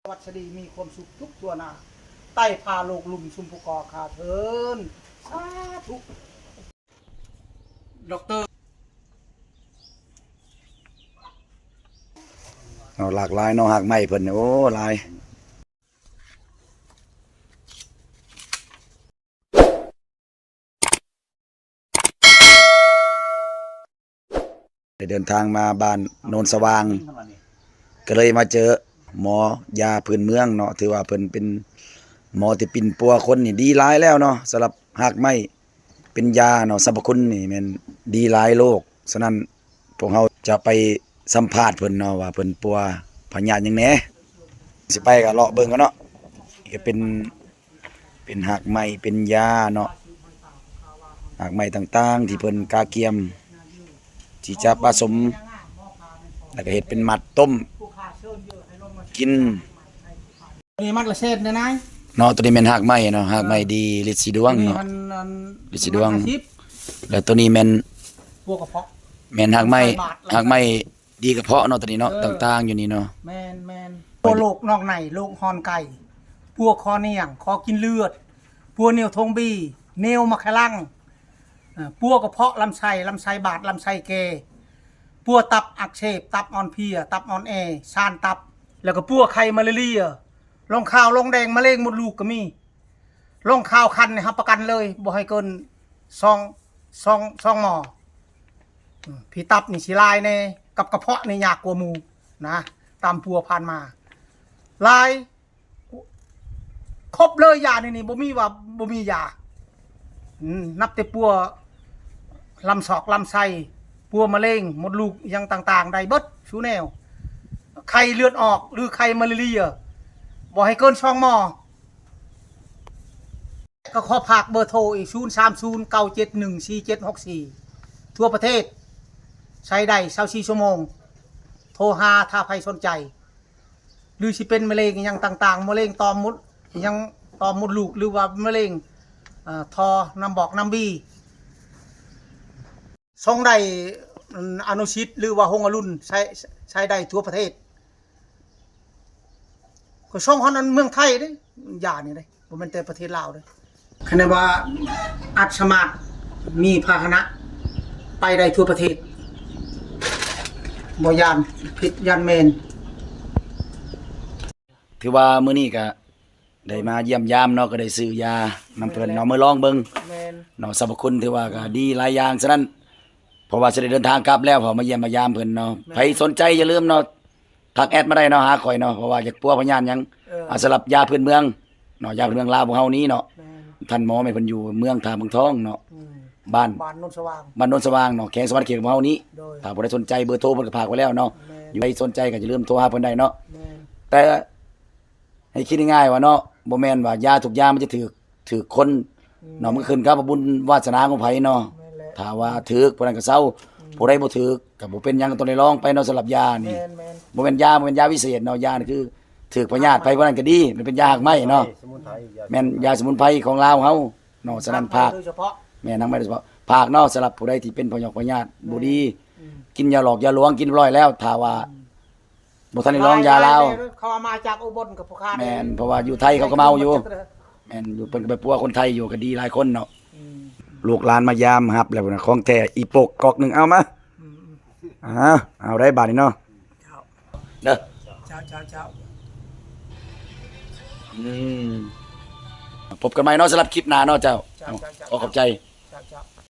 วัสดีมีความสุขทุกตัวหน้าใต้พาโลกลุ่มชุมภูกอขาเทินสาธุด็อกเตอร์หลากหลายเนาะหักไม้เพิ่นโอ้หลายได้เดินทางมาบ้านโนนสว่างก็เลยมาเจอหมอยาพื้นเมืองเนาะถือว่าเพิ่นเป็นหมอที่ปิ่นปัวคนนี่ดีหลายแล้วเนาะสำหรับหักไม้เป็นยาเนาะสรรพคุณนี่แม่นดีหลายโลกฉะนั้นพวกเราจะไปสัมภาษณ์เพิ่นเนาะว่าเพิ่นปัวพญาติหยังแหน่สิไปก็เลาะเบิ่งกันเนาะก็เป็นหักไม้เป็นยาเนาะหักไม้ต่างๆที่เพิ่นกาเกียมที่จะผสมแล้วก็เฮ็ดเป็นมัดต้มกินมีมัดละเศษนะนายเนาะตัวนี้แม่นหักไม้เนาะหักไม้ดีฤทธิ์สีดวงเนาะฤทธิ์สีดวงแล้วตัวนี้แม่นพวกกระเพาะแม่นหักไม้ดีกระเพาะเนาะตัวนี้เนาะต่างๆอยู่นี่เนาะแม่นพวกโรคนอกในโรคฮอนไก่พวกคอเนียงคอกินเลือดพวกเนียวทงบีเนียวมะขลังพวกกระเพาะลำไส้บาดลำไส้เกพวกตับอักเสบตับอ่อนเพลียตับอ่อนแอชานตับแล้วก็พวกไข้มาลาเรียลงข่าวลงแดงมะเร็งมดลูกก็มีลงข่าวคันนะครับประกันเลยบ่ให้เกินซองหมอพี่ตับนี่สิลายในกับกระเพาะนี่ยากกว่าหมูนะตามพัวผ่านมาลายครบเลยยานี่บ่มีว่าบ่มียานับแต่ปัวลำศอกลำไส้ปัวมะเร็งมดลูกยังต่างๆได้เบิดชูแนวไข้เลือดออกหรือไข้มาลาเรียบอกให้เกินช่องหมอก็ขอฝากเบอร์โทรอีก030971474ทั่วประเทศใช้ได้24ชั่วโมงโทรหาถ้าใครสนใจหรือสิเป็นมะเร็งยังต่างๆมะเร็งตอมมดยังตอมมดลูกหรือว่ามะเร็งทอน้ำบอกน้ำบีทรงได้อนุชิตหรือว่าหงอรุณใช้ได้ทั่วประเทศก็ช่องฮอนนั้นเมืองไทยเด้ยานี่เด้บ่แม่นแต่ประเทศลาวเด้คันว่าอัตสมาร์ทมีพาหนะไปได้ทั่วประเทศบ่ยานผิดยานแม่นถือว่ามื้อนี้ก็ได้มาเยี่ยมยามเนาะก็ได้ซื้อยานำเพิ่นเนาะมาลองเบิ่งเนาะสรรพคุณถือว่าก็ดีหลายอย่างฉะนั้นเพราะว่าจะได้เดินทางกลับแล้วพอมาเยี่ยมมายามเพิ่นเนาะใครสนใจอย่าลืมเนาะทักแอดมาได้เนาะหาข่อยเนาะเพราะว่าอยากปัวพญานหยังสำหรับยาพื้นเมืองเนาะยาพื้นเมืองลาวของเฮานี้เนาะท่านหมอแม่เพิ่นอยู่เมืองท่าเมืองทองเนาะบ้านโนนสว่างเนาะแขวงสวรรค์เขตของเฮานี้ถ้าบ่ได้สนใจเบอร์โทรเพิ่นก็ฝากไว้แล้วเนาะอยู่ใครสนใจก็อย่าลืมโทรหาเพิ่นได้เนาะแต่ให้คิดง่ายๆว่าเนาะบ่แม่นว่ายาทุกยามันจะถือคนเนาะมันขึ้นกับบุญวาสนาของไผเนาะถ้าว่าถือผู้นั้นก็เซาผู้ใดบ่ถือก็บ่เป็นหยังก็ต้องได้ลองไปเนาะสำหรับยานี่บ่แม่นยาวิเศษเนาะยานี่คือถือพญาติไปผู้นั้นก็ดีมันเป็นยาหักไม้เนาะแม่นยาสมุนไพรของลาวเฮาเนาะฉะนั้นภาคแม่นนางไม้โดยเฉพาะภาคเนาะสำหรับผู้ใดที่เป็นพยอกพญาติบ่ดีกินยาหลอกยาลวงกินร้อยแล้วถ้าว่าบ่ทันได้ลองยาลาวเขามาจากอุบลกับผู้ค้าแม่นเพราะว่าอยู่ไทยเขาก็เมาอยู่แม่นอยู่เพิ่นก็ไปปัวคนไทยอยู่ก็ดีหลายคนเนาะลูกหลานมายามครับแล้วนะของแท้อีปกกอกหนึ่งเอามาเอาได้บาทนี่เนาะเด้อเจ้าพบกันใหม่เนาะสำหรับคลิปหน้าเนาะเจ้าขอบใจเจ้า